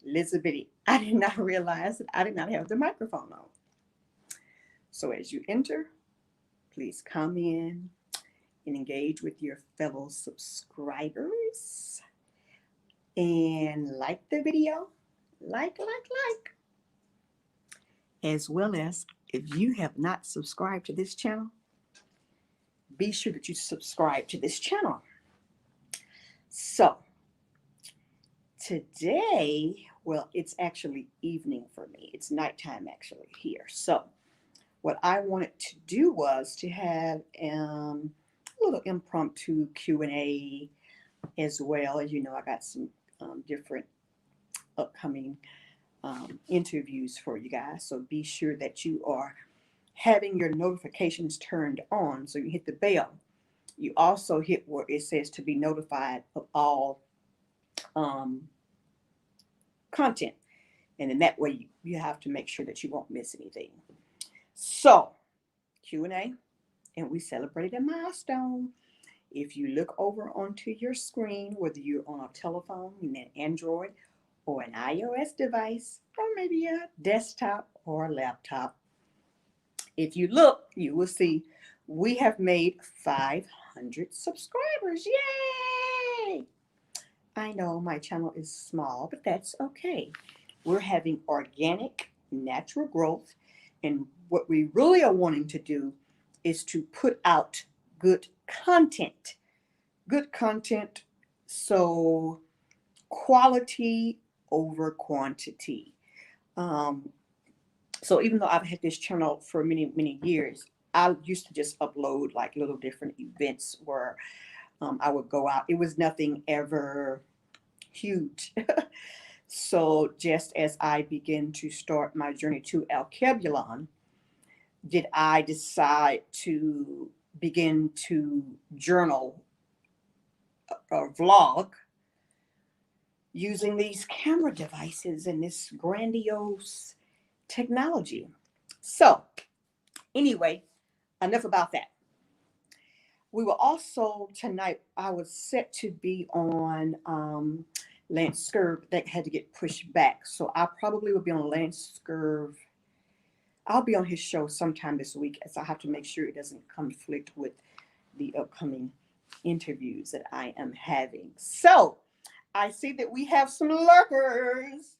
Lizzabitty. I did not realize that I did not have the microphone on. So as you enter, please come in and engage with your fellow subscribers and like the video, like, as well as if you have not subscribed to this channel, be sure that you subscribe to this channel. So today, well, it's actually evening for me. It's nighttime actually here. So what I wanted to do was to have a little impromptu Q&A, as well as, I got some different upcoming interviews for you guys. So be sure that you are having your notifications turned on. So you hit the bell. You also hit where it says to be notified of all content. And in that way, you have to make sure that you won't miss anything. So Q&A, and we celebrated a milestone. If you look over onto your screen, whether you're on a telephone, an Android, or an iOS device, or maybe a desktop or a laptop, if you look, you will see we have made 500 subscribers. Yay! I know my channel is small, but that's okay. We're having organic, natural growth, and what we really are wanting to do is to put out good content. Good content, so quality over quantity. So even though I've had this channel for many, many years, I used to just upload like little different events where I would go out. It was nothing ever huge. So just as I begin to start my journey to Alkebulon, did I decide to begin to journal or vlog using these camera devices and this grandiose technology. So anyway, enough about that. We were also tonight, I was set to be on Lance Scurv. That had to get pushed back. So I probably will be on Lance Scurv. I'll be on his show sometime this week, as I have to make sure it doesn't conflict with the upcoming interviews that I am having. So I see that we have some lurkers.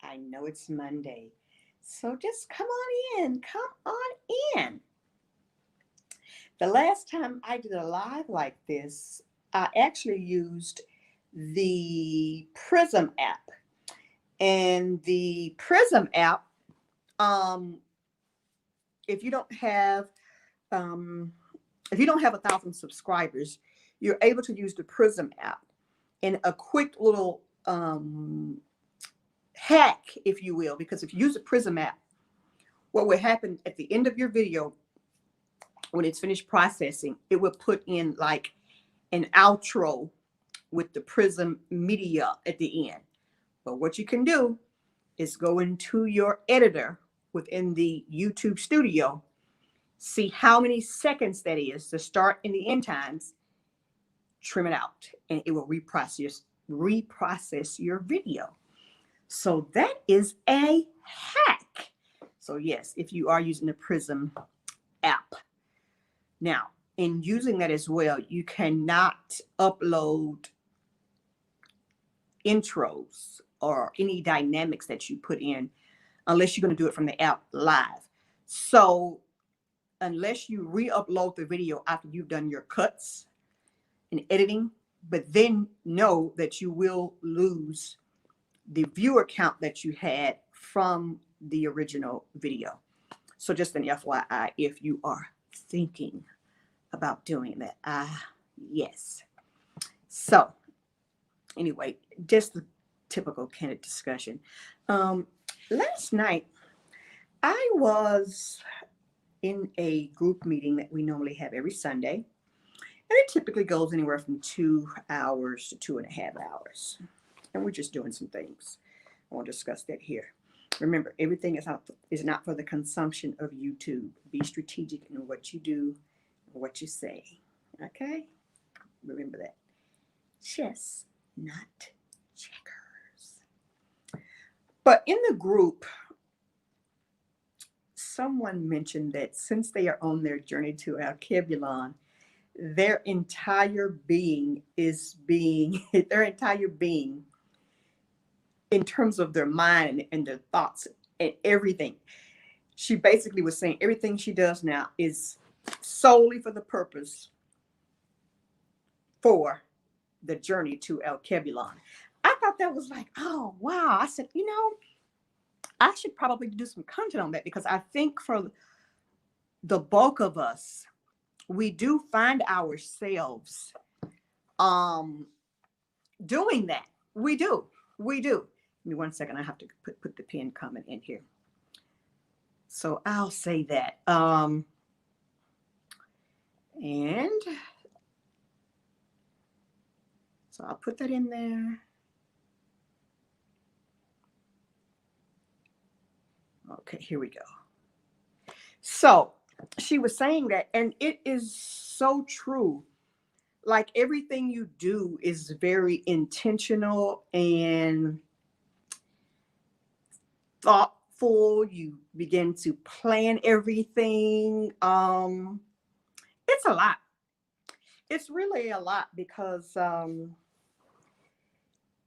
I know it's Monday. So just come on in. Come on in. The last time I did a live like this, I actually used the Prism app. And the Prism app, if you don't have 1,000 subscribers, you're able to use the Prism app. And a quick little hack, if you will, because if you use the Prism app, what will happen at the end of your video, when it's finished processing, it will put in like an outro with the Prism media at the end. But what you can do is go into your editor within the YouTube studio, see how many seconds that is, the start and the end times, trim it out, and it will reprocess your video. So that is a hack. So yes, if you are using the Prism app. Now, in using that as well, you cannot upload intros or any dynamics that you put in unless you're going to do it from the app live. So unless you re-upload the video after you've done your cuts and editing, but then know that you will lose the viewer count that you had from the original video. So just an FYI, if you are thinking about doing that. Yes. So anyway, just the typical candid discussion. Last night, I was in a group meeting that we normally have every Sunday. And it typically goes anywhere from 2 hours to 2.5 hours. And we're just doing some things. I won't discuss that here. Remember, everything is not for the consumption of YouTube. Be strategic in what you do, what you say. Okay? Remember that. Chess, not checkers. But in the group, someone mentioned that since they are on their journey to Alkebulan, their entire being is being, their entire being in terms of their mind and their thoughts and everything. She basically was saying everything she does now is solely for the purpose for the journey to Alkebulan. I thought that was like, oh, wow. I said, you know, I should probably do some content on that, because I think for the bulk of us, we do find ourselves doing that. We do. Give me 1 second. I have to put the pin comment in here. So I'll say that. And so I'll put that in there. Okay, here we go. So she was saying that, and it is so true. Like everything you do is very intentional and thoughtful. You begin to plan everything. It's a lot. It's really a lot, because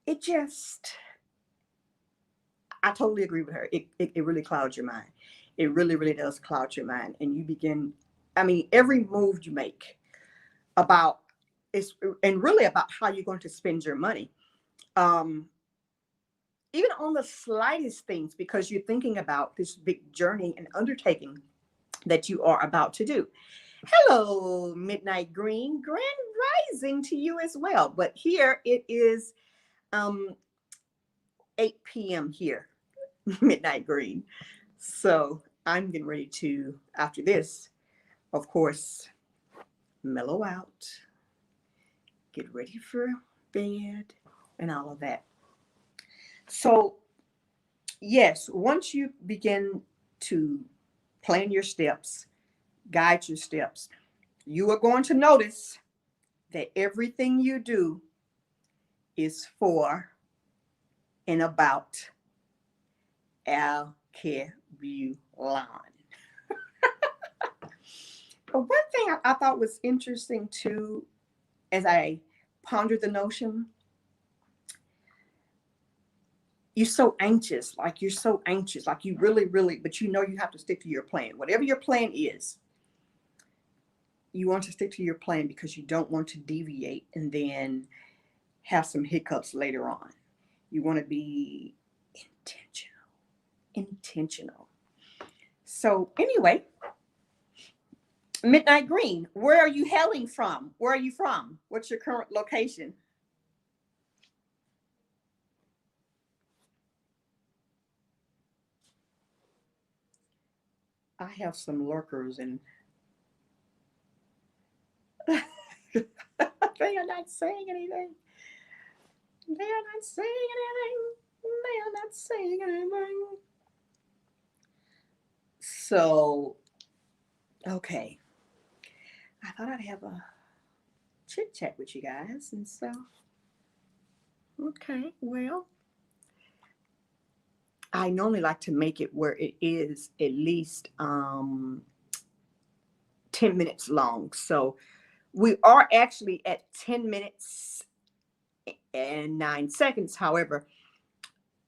it just, I totally agree with her. It really clouds your mind. It really, really does cloud your mind. And you begin, I mean, every move you make about is, and really about how you're going to spend your money. Even on the slightest things, because you're thinking about this big journey and undertaking that you are about to do. Hello, Midnight Green. Grand rising to you as well. But here it is 8 p.m. here, Midnight Green. So I'm getting ready to, after this, of course, mellow out, get ready for bed, and all of that. So, yes, once you begin to plan your steps, guide your steps, you are going to notice that everything you do is for and about Alkebulan. But one thing I thought was interesting too, as I pondered the notion, you're so anxious, like you really, really, but you know you have to stick to your plan. Whatever your plan is, you want to stick to your plan because you don't want to deviate and then have some hiccups later on. You want to be intentional. So anyway, Midnight Green, where are you hailing from? Where are you from? What's your current location? I have some lurkers, and they are not saying anything. They are not saying anything. They are not saying anything. So, okay. I thought I'd have a chit chat with you guys. And so, okay, well, I normally like to make it where it is at least 10 minutes long. So we are actually at 10 minutes and 9 seconds. However,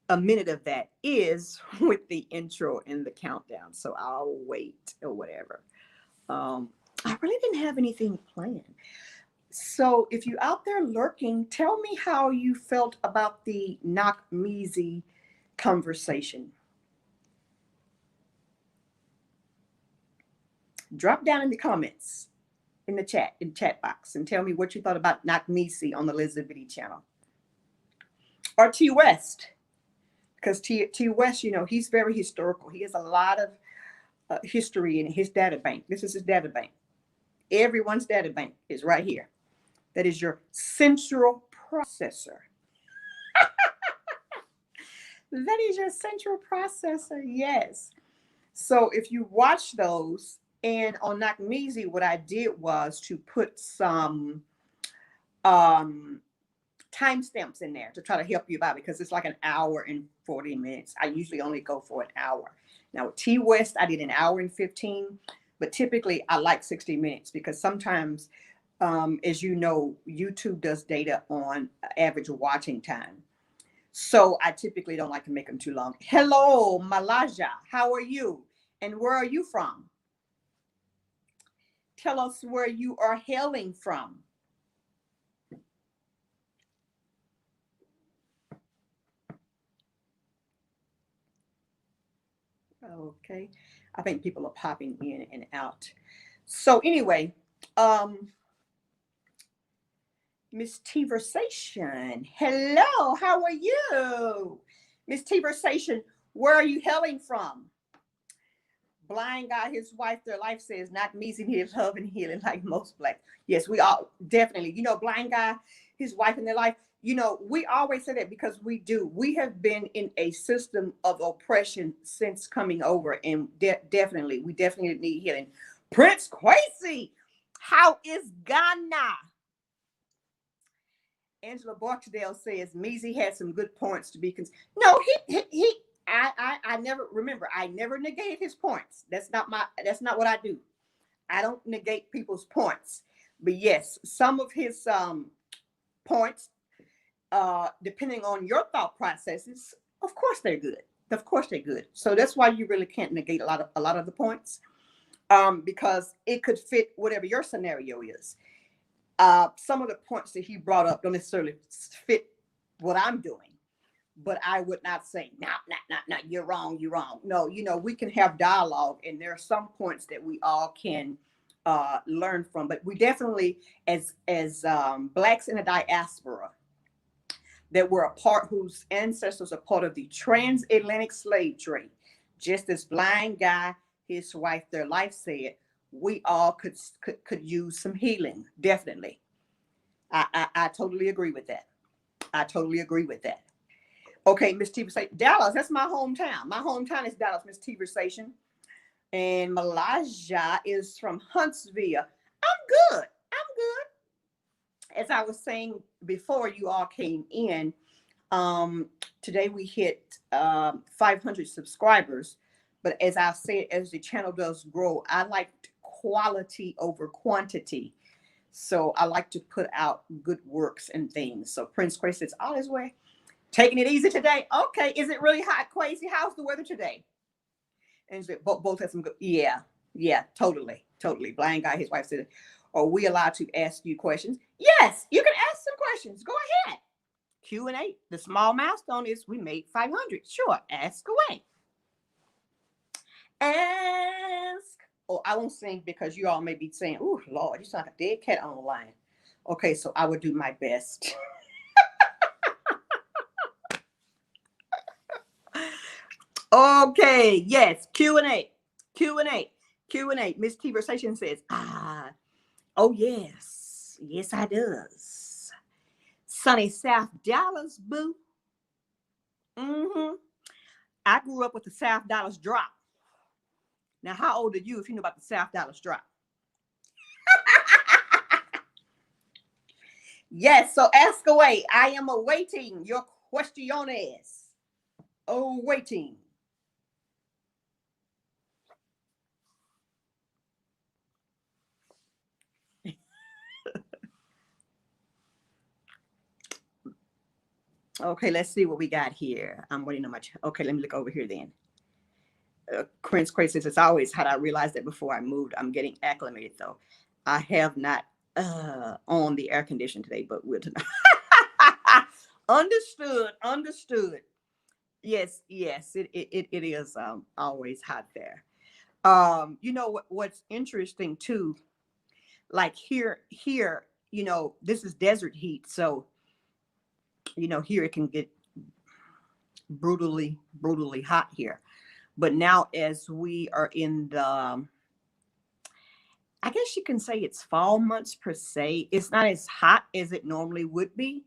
a minute of that is with the intro and the countdown. So I'll wait or whatever. I really didn't have anything planned. So if you're out there lurking, tell me how you felt about the Nakmizi conversation. Drop down in the comments in the chat box, and tell me what you thought about Nakmizi on the Lizzabitty channel. Or T West, because T West, you know, he's very historical. He has a lot of history in his data bank. This is his data bank. Everyone's data bank is right here. That is your central processor. That is your central processor, yes. So if you watch those, and on Nakmizi, what I did was to put some timestamps in there to try to help you out because it's like an hour and 40 minutes. I usually only go for an hour. Now with T West, I did an hour and 15, but typically I like 60 minutes because sometimes, as you know, YouTube does data on average watching time. So I typically don't like to make them too long. Hello, Malaja. How are you? And where are you from? Tell us where you are hailing from. Okay. I think people are popping in and out. So anyway, Miss T Versation. Hello, how are you? Miss T Versation, where are you hailing from? Blind guy, his wife, their life says, not me, his love and healing like most blacks. Yes, we all definitely, you know, blind guy, his wife and their life, you know, we always say that because we do. We have been in a system of oppression since coming over, and definitely, we definitely need healing. Prince Quasi, how is Ghana? Angela Bartadale says Measy had some good points to be considered. No, I never remember. I never negated his points. That's not what I do. I don't negate people's points. But yes, some of his points, depending on your thought processes, of course they're good. Of course they're good. So that's why you really can't negate a lot of the points, because it could fit whatever your scenario is. Some of the points that he brought up don't necessarily fit what I'm doing. But I would not say, no, you're wrong. No, you know, we can have dialogue, and there are some points that we all can learn from. But we definitely, as blacks in the diaspora, that were whose ancestors are part of the transatlantic slave trade, just as Blind Guy, his wife, their life said, we all could use some healing. Definitely, I totally agree with that. Okay, Miss T Versation, Dallas, that's my hometown. My hometown is Dallas, Miss T Versation. And Malaysia is from Huntsville. I'm good. As I was saying before you all came in, today we hit 500 subscribers. But as I said, as the channel does grow, I like quality over quantity. So I like to put out good works and things. So Prince Quay says, all is well. Taking it easy today. Okay. Is it really hot, Quasi? How's the weather today? And both have some good. Yeah, totally. Blind guy, his wife said, are we allowed to ask you questions? Yes, you can ask some questions. Go ahead. Q&A. The small milestone is we made 500. Sure, ask away. Ask. Oh, I won't sing because you all may be saying, oh, Lord, you sound like a dead cat on the line. Okay, so I will do my best. Okay, yes, Q&A. Miss T Versation says, oh yes, I does. Sunny South Dallas, boo. I grew up with the South Dallas drop. Now, how old are you if you know about the South Dallas drop? Yes, so ask away. I am awaiting your questiones. Waiting. Okay, let's see what we got here. I'm waiting on my. Okay, let me look over here then. Prince Quay says, it's always hot. I realized that before I moved. I'm getting acclimated though. I have not on the air condition today, but we'll tonight. Understood. Yes, it is always hot there. You know what's interesting too, like here, you know, this is desert heat, so you know, here it can get brutally hot here. But now as we are in the, I guess you can say it's fall months per se, it's not as hot as it normally would be.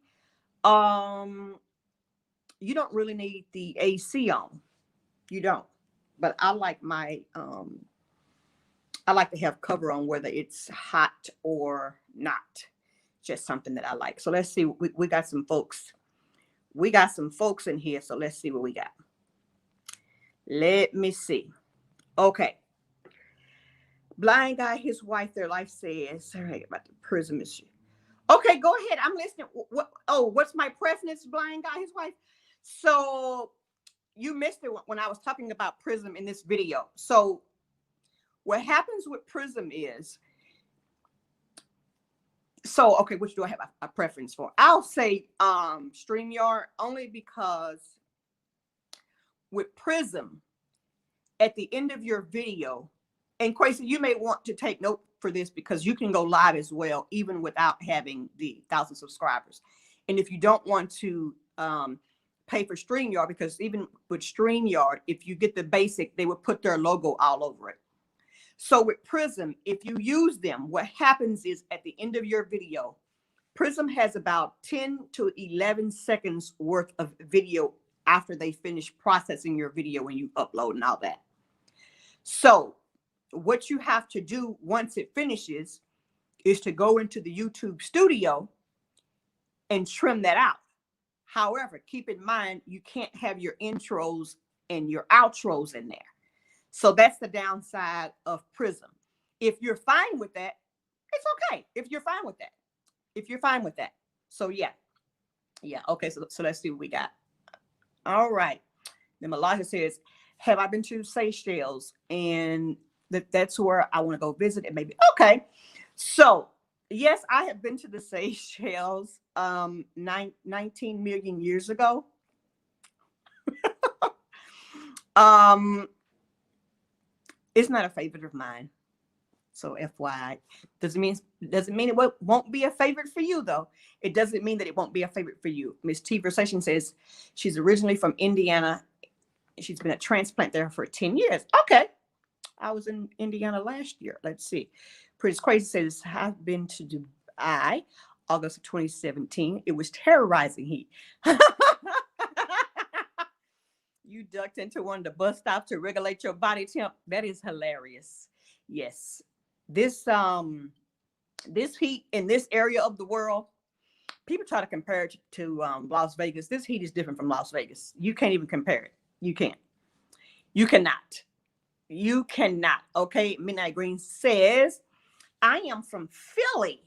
You don't really need the AC on. You don't. But I like my I like to have cover on whether it's hot or not. just something that I like. So let's see. We got some folks. We got some folks in here. So let's see what we got. Let me see. Okay. Blind guy, his wife, their life says, all right, about the prism issue. Okay, go ahead. I'm listening. What's my preference? Blind guy, his wife. So you missed it when I was talking about prism in this video. So what happens with prism is, so, okay, which do I have a preference for? I'll say StreamYard, only because with prism, at the end of your video, and Quasi, you may want to take note for this because you can go live as well, even without having the 1,000 subscribers. And if you don't want to pay for StreamYard, because even with StreamYard, if you get the basic, they would put their logo all over it. So with Prism, if you use them, what happens is at the end of your video, Prism has about 10 to 11 seconds worth of video after they finish processing your video when you upload and all that. So what you have to do once it finishes is to go into the YouTube studio and trim that out. However, keep in mind, you can't have your intros and your outros in there. So that's the downside of Prism. If you're fine with that, it's okay. If you're fine with that. If you're fine with that. So yeah. Yeah. Okay. So let's see what we got. All right. Then Elijah says, have I been to Seychelles? And that's where I want to go visit. It maybe. Okay. So yes, I have been to the Seychelles 19 million years ago. It's not a favorite of mine. So FYI, doesn't mean it won't be a favorite for you though. It doesn't mean that it won't be a favorite for you. Miss T Versation says she's originally from Indiana. She's been a transplant there for 10 years. Okay. I was in Indiana last year. Let's see. Pretty Crazy says, I've been to Dubai, August of 2017. It was terrorizing heat. You ducked into one of the bus stops to regulate your body temp. That is hilarious. Yes. This heat in this area of the world, people try to compare it to Las Vegas. This heat is different from Las Vegas. You can't even compare it. You can't. You cannot. You cannot. Okay. Midnight Green says, I am from Philly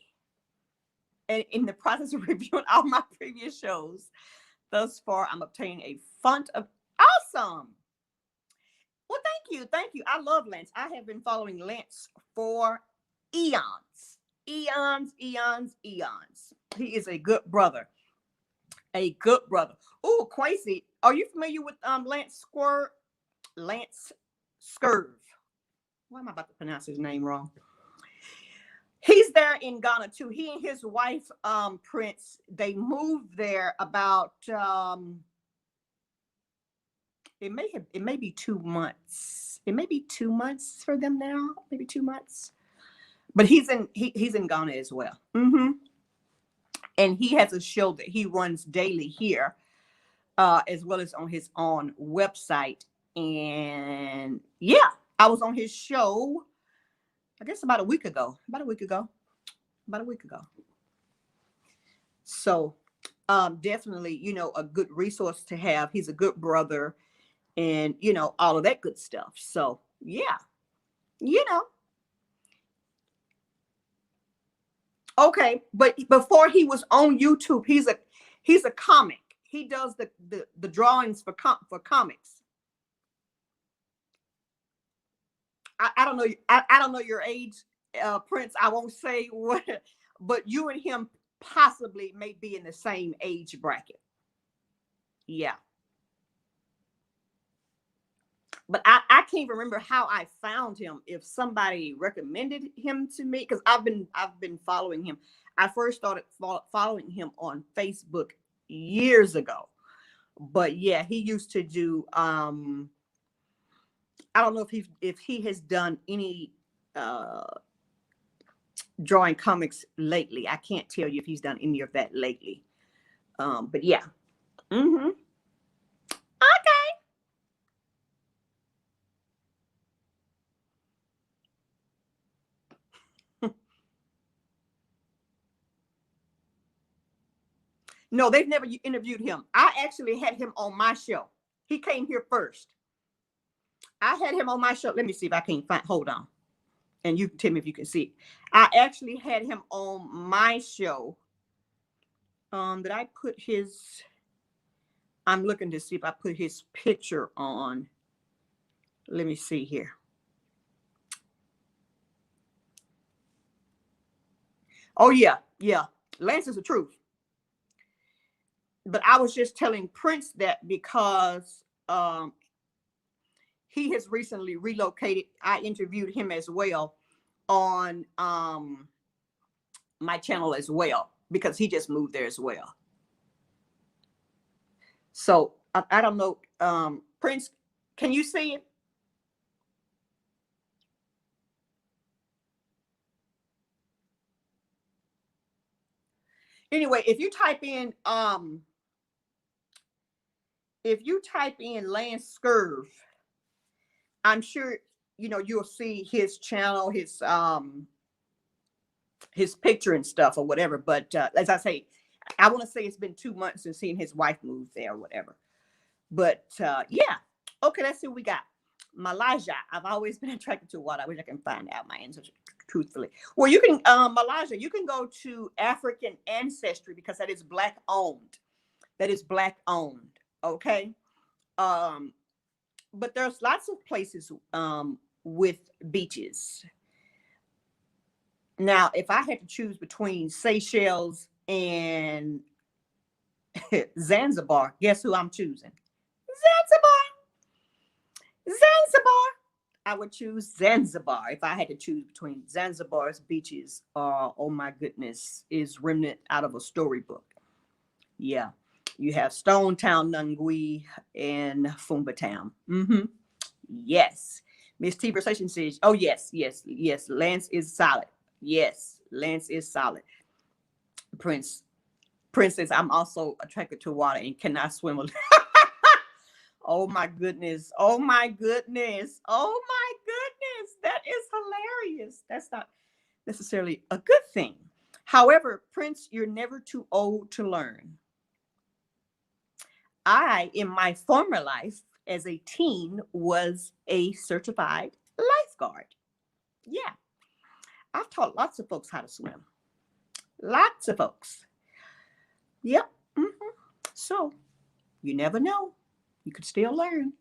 and in the process of reviewing all my previous shows. Thus far, I'm obtaining a font of awesome. Well, thank you. Thank you. I love Lance. I have been following Lance for eons. Eons, eons, eons. He is a good brother. A good brother. Oh, Quasi, are you familiar with Lance Scurv? Why am I about to pronounce his name wrong? He's there in Ghana too. He and his wife, Prince, they moved there about it may be 2 months. It may be 2 months for them now, maybe 2 months. But he's in Ghana as well. Mm-hmm. And he has a show that he runs daily here, as well as on his own website. And yeah, I was on his show, I guess about a week ago. So definitely, a good resource to have. He's a good brother and, all of that good stuff. So yeah, Okay, but before he was on YouTube, he's a comic. He does the drawings for comics. I don't know. I don't know your age, Prince. I won't say what, but you and him possibly may be in the same age bracket. Yeah. But I can't remember how I found him. If somebody recommended him to me, because I've been following him. I first started following him on Facebook years ago. But yeah, he used to do. I don't know if he has done any drawing comics lately. I can't tell you if he's done any of that lately. But yeah. Mm-hmm. No, they've never interviewed him. I actually had him on my show. He came here first. I had him on my show. Let me see if I can find, hold on. And you can tell me if you can see it. I actually had him on my show. Did I put his, I'm looking to see if I put his picture on. Let me see here. Oh, yeah. Yeah. Lance is the truth. But I was just telling Prince that because he has recently relocated. I interviewed him as well on my channel as well, because he just moved there as well. So I don't know. Prince, can you see it? Anyway, if you type in Lance Scurv, I'm sure you'll see his channel, his picture and stuff or whatever. But as I say, I want to say it's been 2 months since seeing his wife move there or whatever. But yeah. Okay, let's see what we got. Malaysia. I've always been attracted to water. I wish I can find out my answer truthfully. Well, you can, Malaysia, you can go to African Ancestry because that is Black owned. That is Black owned. Okay. But there's lots of places with beaches. Now, if I had to choose between Seychelles and Zanzibar, guess who I'm choosing? Zanzibar. I would choose Zanzibar if I had to choose between Zanzibar's beaches. Oh my goodness, is Remnant out of a storybook. Yeah. You have Stone Town, Nungui, and Fumba Town. Yes. Miss T Versation says, oh, yes. Lance is solid. Yes, Lance is solid. Prince says, I'm also attracted to water and cannot swim. Oh my goodness. Oh my goodness. Oh my goodness. That is hilarious. That's not necessarily a good thing. However, Prince, you're never too old to learn. I, in my former life as a teen, was a certified lifeguard. Yeah. I've taught lots of folks how to swim. Lots of folks. Yep. So you never know. You could still learn.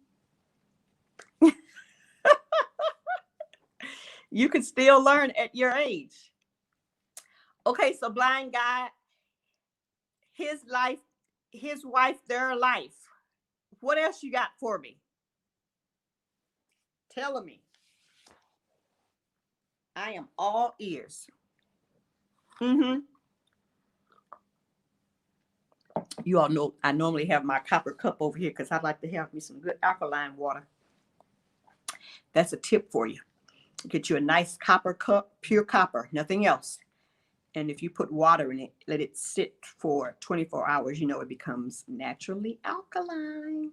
You could still learn at your age. Okay, so blind guy, his life, his wife, their life. What else you got for me? Tell me. I am all ears. You all know I normally have my copper cup over here because I'd like to have me some good alkaline water. That's a tip for you. Get you a nice copper cup, pure copper, nothing else. And if you put water in it, let it sit for 24 hours, it becomes naturally alkaline.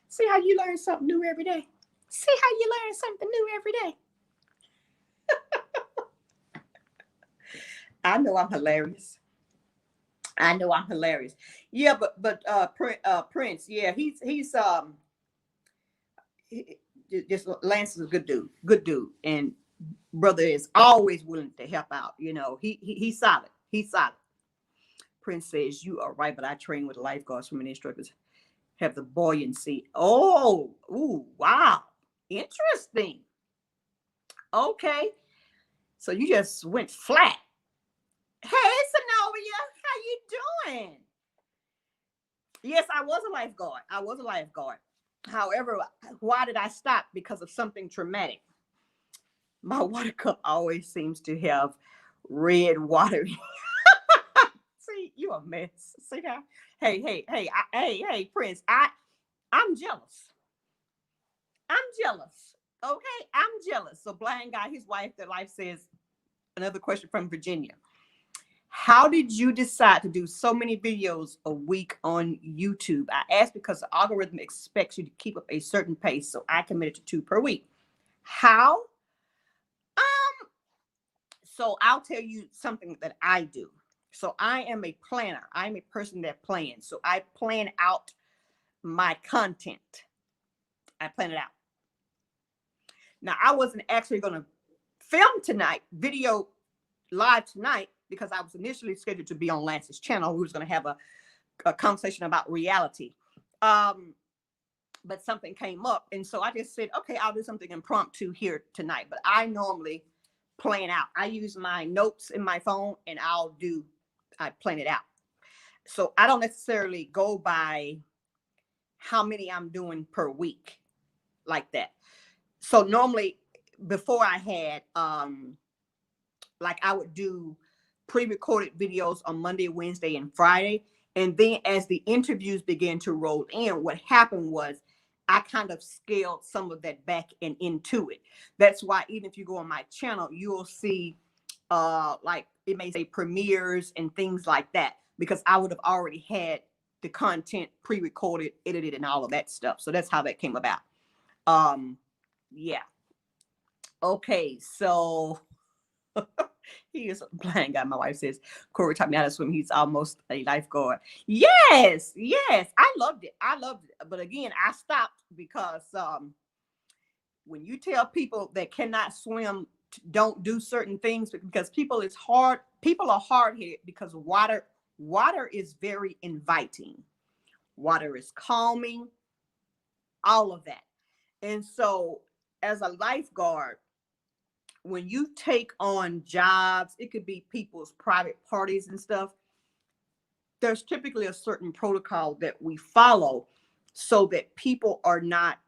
See how you learn something new every day? See how you learn something new every day? I know I'm hilarious. Yeah, but Prince, yeah, he's just Lance is a good dude, and brother is always willing to help out. He's solid. Prince says you are right, but I train with lifeguards. Swimming instructors have the buoyancy. Oh, ooh, wow, interesting. Okay, so you just went flat. Hey, Sonovia, how you doing? Yes, I was a lifeguard. However, why did I stop? Because of something traumatic. My water cup always seems to have red water. See, you a mess. See that? Hey, Prince. I'm jealous. Okay, I'm jealous. So blind guy, his wife, their life says. Another question from Virginia. How did you decide to do so many videos a week on YouTube? I asked because the algorithm expects you to keep up a certain pace, so I committed to 2 per week. How? So I'll tell you something that I do. So I am a planner. I'm a person that plans. So I plan out my content. I plan it out. Now, I wasn't actually going to film tonight, video live tonight, because I was initially scheduled to be on Lance's channel. We was going to have a conversation about reality. But something came up. And so I just said, okay, I'll do something impromptu here tonight. But I normally plan out. I use my notes in my phone and I plan it out. So I don't necessarily go by how many I'm doing per week like that. So normally before I had, like I would do pre-recorded videos on Monday, Wednesday, and Friday. And then as the interviews began to roll in, what happened was I kind of scaled some of that back and into it. That's why even if you go on my channel, you'll see like it may say premieres and things like that, because I would have already had the content pre-recorded, edited, and all of that stuff. So that's how that came about. Yeah. Okay, so he is a blind guy. My wife says, Corey taught me how to swim. He's almost a lifeguard. Yes, yes. I loved it. But again, I stopped because when you tell people that cannot swim, don't do certain things, because people are hard-headed, because water is very inviting. Water is calming, all of that. And so as a lifeguard, when you take on jobs, it could be people's private parties and stuff. There's typically a certain protocol that we follow so that people are not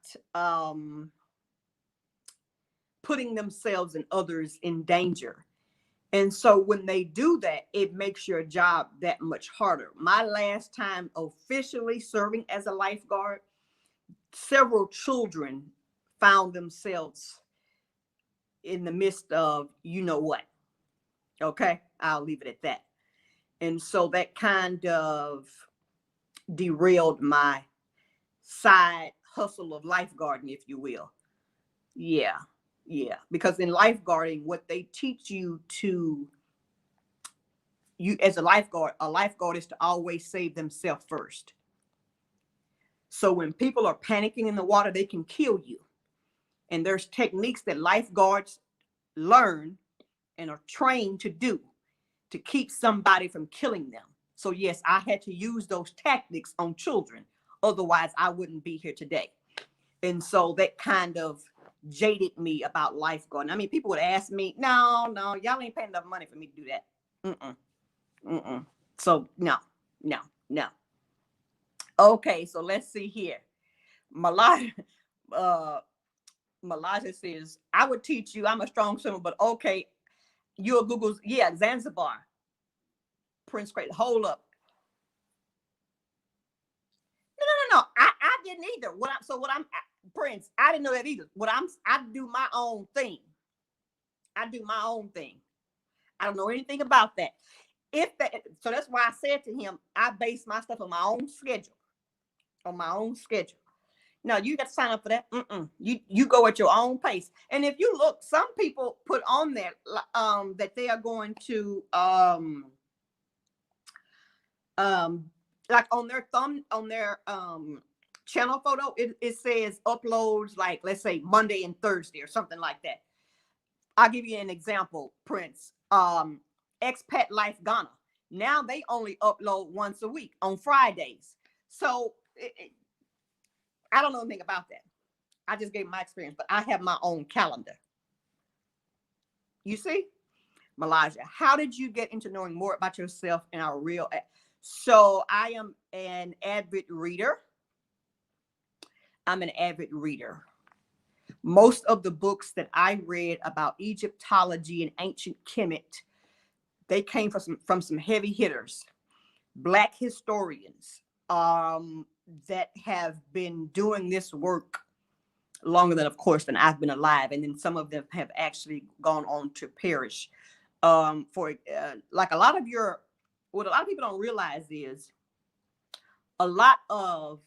putting themselves and others in danger. And so when they do that, it makes your job that much harder. My last time officially serving as a lifeguard, several children found themselves in the midst of, you know what? Okay, I'll leave it at that. And so that kind of derailed my side hustle of lifeguarding, if you will. Yeah. Because in lifeguarding, what they teach you as a lifeguard is to always save themselves first. So when people are panicking in the water, they can kill you. And there's techniques that lifeguards learn and are trained to do to keep somebody from killing them. So yes, I had to use those tactics on children. Otherwise, I wouldn't be here today. And so that kind of jaded me about lifeguarding. I mean, people would ask me, no, y'all ain't paying enough money for me to do that. So no. Okay, so let's see here. Malaja says, I would teach you. I'm a strong swimmer, but okay, you're Google's, yeah, Zanzibar. Prince Craig, hold up. No. I didn't either. Prince, I didn't know that either. I do my own thing. I don't know anything about that. So that's why I said to him, I base my stuff on my own schedule. No, you got to sign up for that. You go at your own pace. And if you look, some people put on there that they are going to like on their channel photo, it says uploads like, let's say Monday and Thursday or something like that. I'll give you an example, Prince. Expat Life Ghana. Now they only upload once a week on Fridays. So I don't know anything about that. I just gave my experience, but I have my own calendar. You see? Malaja, how did you get into knowing more about yourself and our real? So I am an avid reader. Most of the books that I read about Egyptology and ancient Kemet, they came from some heavy hitters, Black historians that have been doing this work longer than I've been alive. And then some of them have actually gone on to perish. Like what a lot of people don't realize is a lot of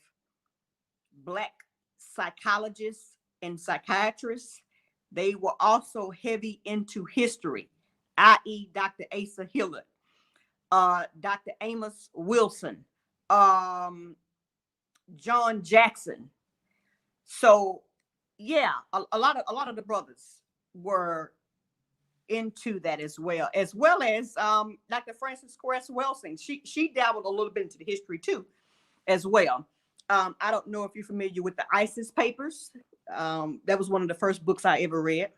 Black psychologists and psychiatrists, they were also heavy into history, i.e. Dr. Asa Hillard. Dr. Amos Wilson, um, John Jackson. So yeah, a lot of the brothers were into that as well as Dr. Frances Cress Welsing. She dabbled a little bit into the history too, as well. I don't know if you're familiar with the ISIS papers. That was one of the first books I ever read.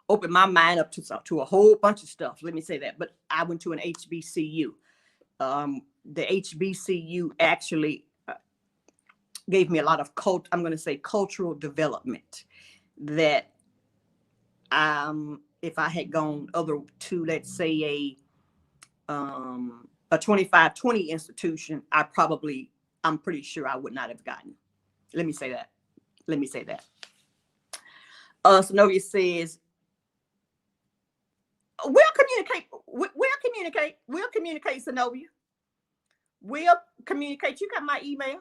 Opened my mind up to a whole bunch of stuff. Let me say that. But I went to an HBCU. The HBCU actually gave me a lot of I'm going to say cultural development that if I had gone other to, let's say, a 25-20 institution, I'm pretty sure I would not have gotten. Let me say that. Sonovia says, we'll communicate, Sonovia. We'll communicate. You got my email.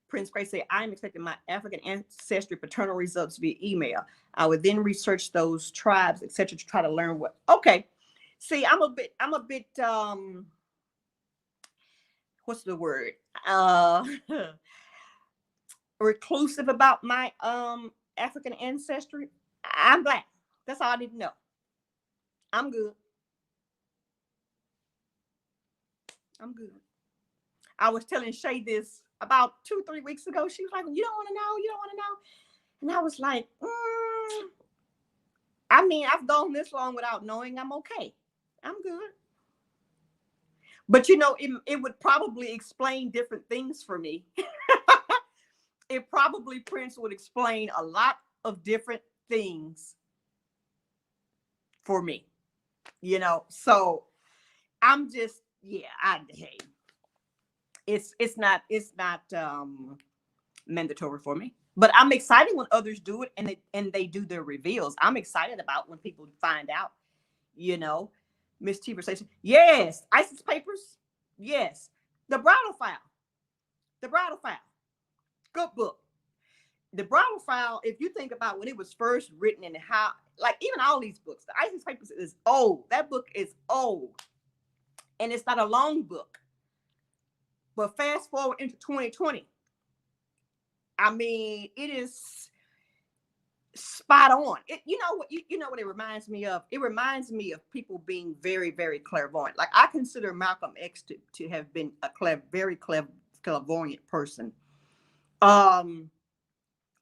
Prince Gray said, I'm expecting my African ancestry paternal results via email. I would then research those tribes, etc., to try to learn what. Okay. See, I'm a bit, what's the word? Reclusive about my African ancestry. I'm Black. That's all I need to know. I'm good. I was telling Shay this about 2-3 weeks ago. She was like, you don't want to know. And I was like, I mean, I've gone this long without knowing. I'm okay. I'm good. But it would probably explain different things for me. It probably, Prince, would explain a lot of different things for me. So I'm just, hey, it's not mandatory for me, but I'm excited when others do it and they do their reveals. I'm excited about when people find out. Miss T says, yes, ISIS papers, yes, the bridal file, good book. The bridal file, if you think about when it was first written and how, like, even all these books, the ISIS papers is old. That book is old, and it's not a long book. But fast forward into 2020, I mean, it is spot on. You know what it reminds me of? It reminds me of people being very, very clairvoyant. Like, I consider Malcolm X to have been a very clairvoyant person.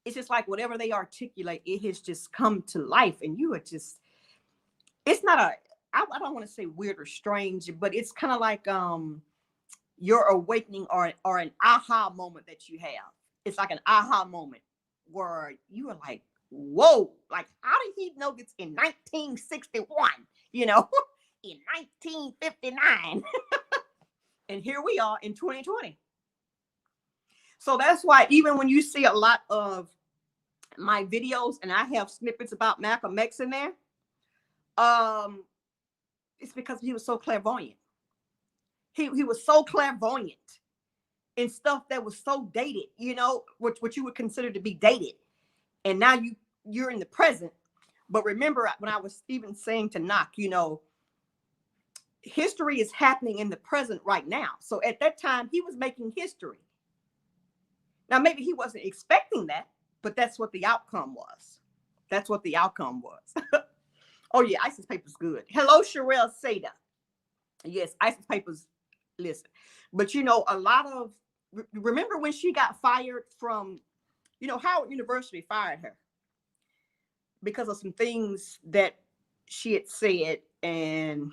It's just like whatever they articulate, it has just come to life, and you are just. It's not I don't want to say weird or strange, but it's kind of like your awakening or an aha moment that you have. It's like an aha moment where you are like, whoa, like, how did he know this in 1961? In 1959. And here we are in 2020. So that's why even when you see a lot of my videos and I have snippets about Malcolm X in there, it's because he was so clairvoyant. He was so clairvoyant in stuff that was so dated, what you would consider to be dated. And now you're in the present. But remember when I was even saying to Knock, history is happening in the present right now. So at that time, he was making history. Now, maybe he wasn't expecting that, but that's what the outcome was. Oh, yeah, ISIS papers good. Hello, Sherelle Seda. Yes, ISIS papers, listen. But, a lot of, remember when she got fired from, Howard University fired her because of some things that she had said, and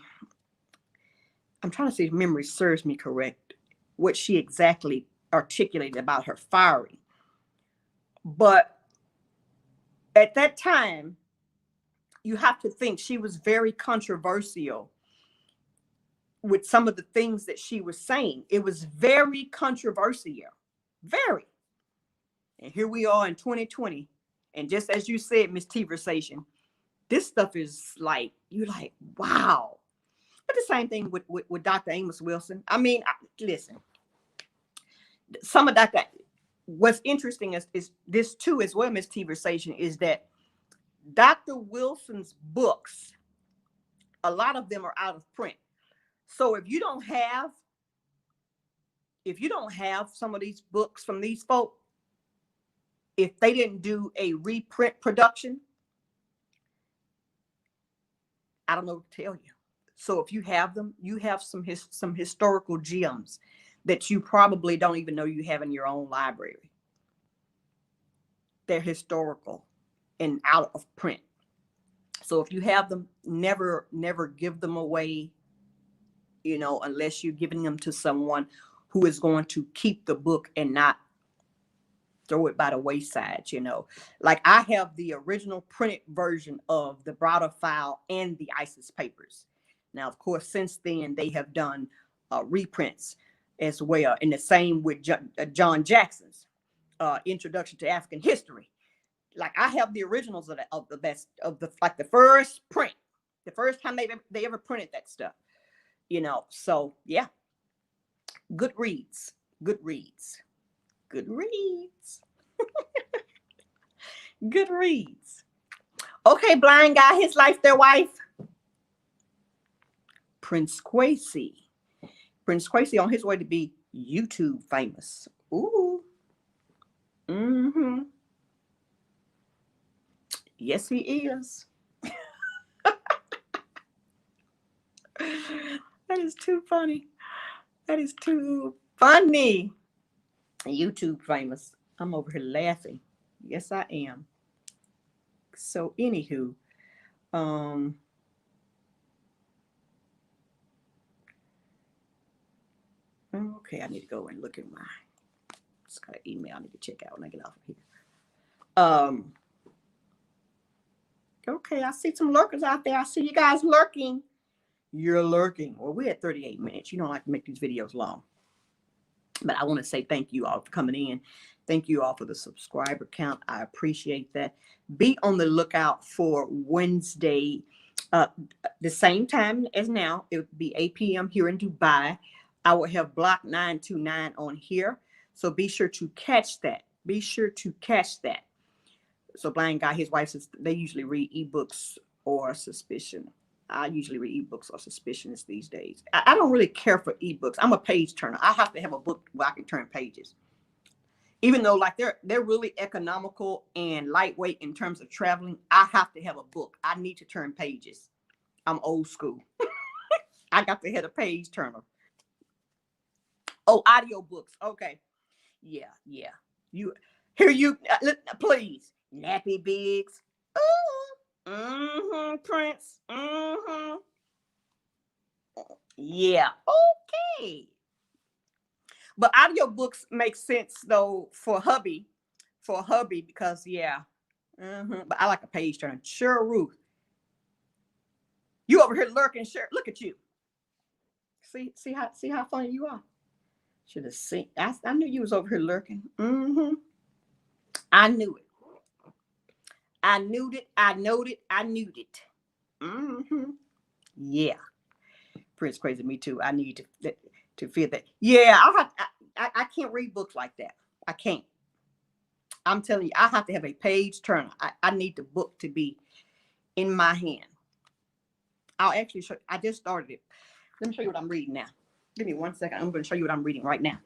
I'm trying to see if memory serves me correct, what she exactly articulated about her firing. But at that time, you have to think she was very controversial with some of the things that she was saying. It was very controversial, very. And here we are in 2020. And just as you said, Miss T-versation, this stuff is like, you're like, wow. But the same thing with Dr. Amos Wilson. I mean, listen, some of that, what's interesting is this too, as well, Miss T-versation, is that Dr. Wilson's books, a lot of them are out of print. So if you don't have some of these books from these folk, if they didn't do a reprint production, I don't know what to tell you. So if you have them, you have some historical gems that you probably don't even know you have in your own library. They're historical and out of print. So if you have them, never give them away, unless you're giving them to someone who is going to keep the book and not throw it by the wayside. Like I have the original printed version of the Browder File and the ISIS papers. Now, of course, since then they have done reprints as well, and the same with John Jackson's Introduction to African History. Like I have the originals of the first print, the first time they ever printed that stuff. So yeah, good reads. Good reads. Okay, blind guy, his life, their wife. Prince Kwesi on his way to be YouTube famous. Ooh. Yes, he is. That is too funny. YouTube famous. I'm over here laughing. Yes, I am. So, anywho, okay, I need to go and look at my. It's got an email I need to check out when I get off of here. Okay, I see some lurkers out there. I see you guys lurking. You're lurking. Well, we're at 38 minutes. You don't like to make these videos long. But I want to say thank you all for coming in. Thank you all for the subscriber count. I appreciate that. Be on the lookout for Wednesday, the same time as now. It would be 8 p.m. here in Dubai. I will have Block 929 on here. So be sure to catch that. So Blind Guy, his wife says they usually read ebooks or Suspicion. I usually read ebooks or Suspicions these days. I don't really care for ebooks. I'm a page turner. I have to have a book where I can turn pages. Even though like they're really economical and lightweight in terms of traveling, I have to have a book. I need to turn pages. I'm old school. I got to have a page turner. Oh, audiobooks. Okay. Yeah. You please. Nappy Biggs. Prince. Yeah. Okay. But audiobooks make sense though for hubby because yeah. But I like a page turner. Sure, Ruth. You over here lurking, sure. Look at you. See how funny you are. Should have seen. I knew you was over here lurking. I knew it. I knew it. Yeah. Prince crazy. Me too. I need to feel that. Yeah, I can't read books like that. I can't. I'm telling you, I have to have a page turner. I need the book to be in my hand. I'll actually show. I just started it. Let me show you what I'm reading now. Give me 1 second. I'm going to show you what I'm reading right now.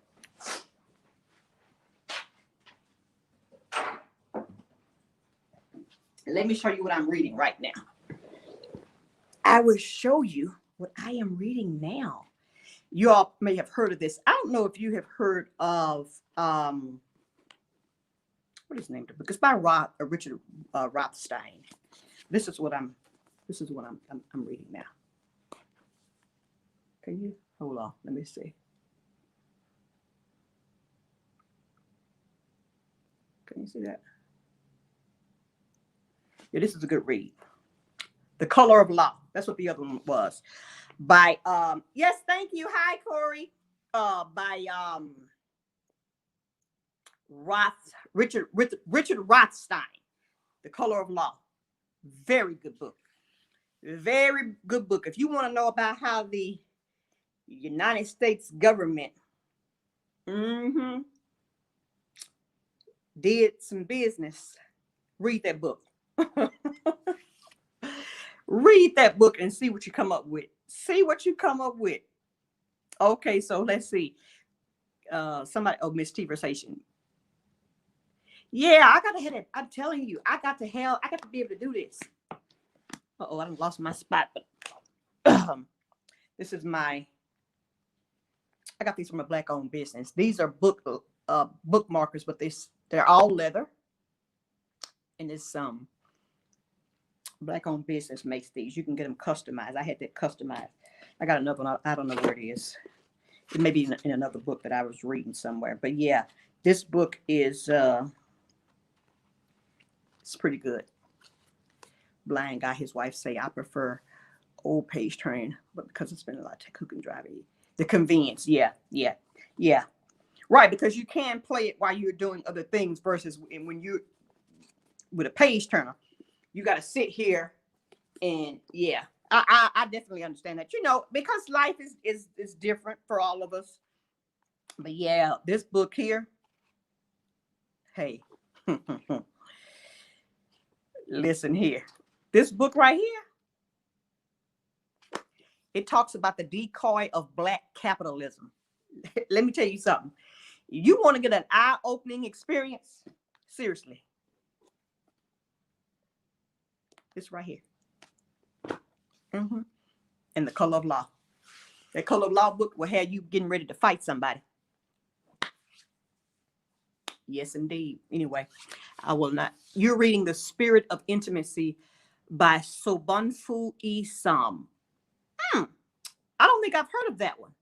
Let me show you what I'm reading right now. I will show you what I am reading now. You all may have heard of this. I don't know if you have heard of what is the name of the book? It's by Richard Rothstein. This is what I'm reading now. Can you hold on? Let me see. Can you see that? Yeah, this is a good read. The Color of Law. That's what the other one was. By yes, thank you. Hi, Corey. By Richard Rothstein. The Color of Law. Very good book. Very good book. If you want to know about how the United States government did some business, read that book. Read that book and see what you come up with. See what you come up with. Okay, so let's see. Somebody, oh, Miss Conversation. Yeah, I gotta hit it. I'm telling you, I got to be able to do this. Oh, I lost my spot, but this is my. I got these from a black-owned business. These are bookmarkers, but they're all leather, and this black-owned business makes these. You can get them customized. I had that customized. I got another one. I don't know where it is. It may be in another book that I was reading somewhere. But yeah, this book is it's pretty good. Blind guy, his wife say, I prefer old page turn, but because it's been a lot of cooking driving. The convenience, yeah. Right, because you can play it while you're doing other things versus when you with a page turner, you got to sit here and yeah. I definitely understand that. Because life is different for all of us. But yeah, this book here, hey, listen here. This book right here, it talks about the decoy of black capitalism. Let me tell you something. You want to get an eye-opening experience? Seriously. This right here. And the Color of Law. That Color of Law book will have you getting ready to fight somebody. Yes, indeed. Anyway, I will not. You're reading The Spirit of Intimacy by Sobonfu Isam. I don't think I've heard of that one.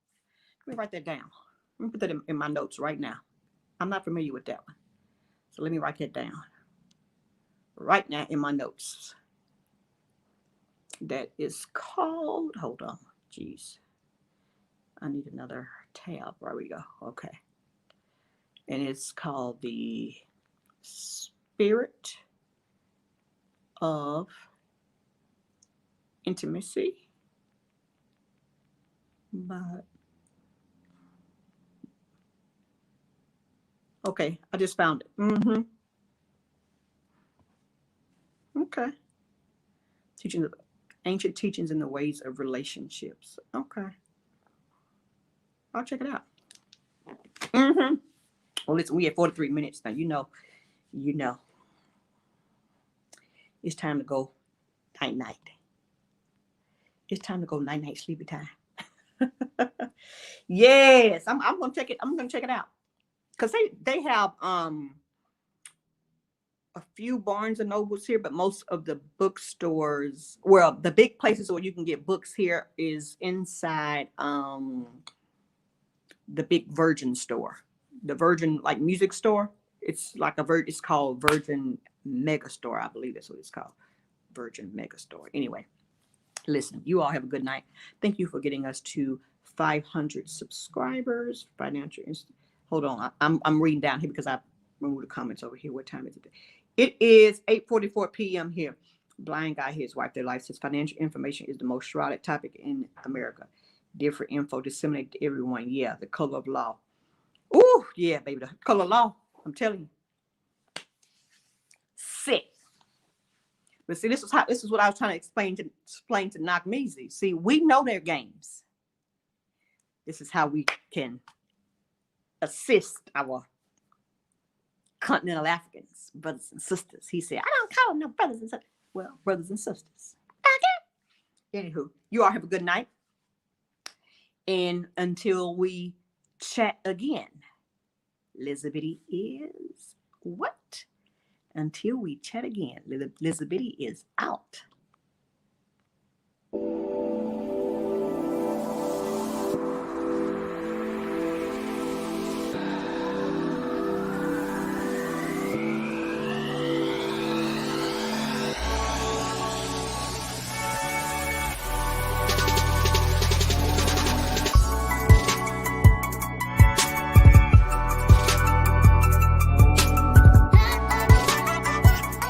Let me write that down. Let me put that in my notes right now. I'm not familiar with that one. So let me write that down right now in my notes. That is called, hold on, geez. I need another tab. There we go. Okay. And it's called The Spirit of Intimacy. But okay, I just found it. Okay. Ancient teachings and the ways of relationships. Okay. I'll check it out. Well, listen, we have 43 minutes now. You know. It's time to go night. It's time to go night, sleepy time. Yes, I'm gonna check it. I'm gonna check it out. Because they have a few Barnes and Nobles here, but most of the bookstores, well, the big places where you can get books here is inside the big Virgin store, the Virgin like music store. It's like it's called Virgin Mega Store, I believe that's what it's called, Virgin Mega Store. Anyway, listen, you all have a good night. Thank you for getting us to 500 subscribers. Financial. Hold on, I'm reading down here because I removed the comments over here. What time is it? It is 8:44 p.m. here. Blind guy, his wife, their life says financial information is the most shrouded topic in America. Different info disseminated to everyone. Yeah, the Color of Law. Ooh, yeah, baby, the Color of Law. I'm telling you, sick. But see, this is what I was trying to explain to Nakmeezy. See, we know their games. This is how we can assist our continental Africans, brothers and sisters. He said, I don't call them no brothers and sisters. Well, brothers and sisters. Okay. Anywho, you all have a good night. And until we chat again, Lizzabitty is what? Until we chat again, Lizzabitty is out.